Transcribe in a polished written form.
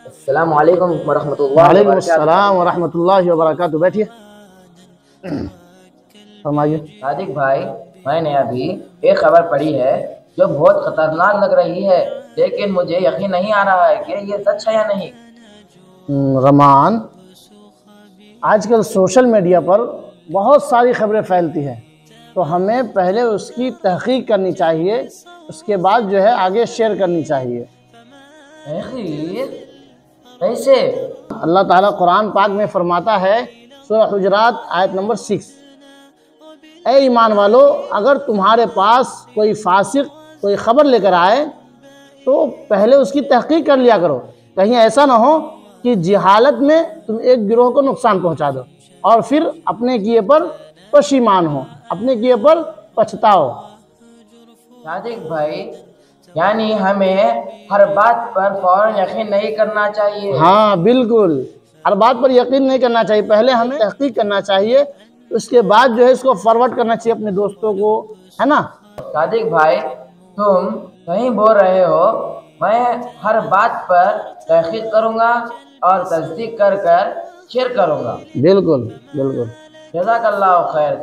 السلام علیکم ورحمۃ اللہ وعلیکم وبرکاتہ۔ السلام ورحمۃ اللہ وبرکاتہ۔ بیٹھیے، فرمائیے۔ صادق بھائی، میں نے ابھی ایک خبر پڑھی ہے جو بہت خطرناک لگ رہی ہے، لیکن مجھے یقین نہیں آ رہا ہے کہ یہ سچ ہے یا نہیں۔ رمان، آج کل سوشل میڈیا پر بہت ساری خبریں پھیلتی ہیں، تو ہمیں پہلے اس کی تحقیق کرنی چاہیے، اس کے بعد جو ہے آگے شیئر کرنی چاہیے۔ تحقیق کیسے؟ اللہ تعالیٰ قرآن پاک میں فرماتا ہے، سورہ حجرات آیت نمبر 6، اے ایمان والو، اگر تمہارے پاس کوئی فاسق کوئی خبر لے کر آئے تو پہلے اس کی تحقیق کر لیا کرو، کہیں ایسا نہ ہو کہ جہالت میں تم ایک گروہ کو نقصان پہنچا دو اور پھر اپنے کیے پر پشیمان ہو، اپنے کیے پر پچھتاؤ۔ صادق بھائی، یعنی ہمیں ہر بات پر فوراً یقین نہیں کرنا چاہیے۔ ہاں بالکل، ہر بات پر یقین نہیں کرنا چاہیے، پہلے ہمیں تحقیق کرنا چاہیے، اس کے بعد جو ہے اس کو فارورڈ کرنا چاہیے اپنے دوستوں کو، ہے نا۔ صادق بھائی، تم کہیں بول رہے ہو، میں ہر بات پر تحقیق کروں گا اور تصدیق کر کر شیئر کروں گا۔ بالکل بالکل۔ جزاک اللہ خیر۔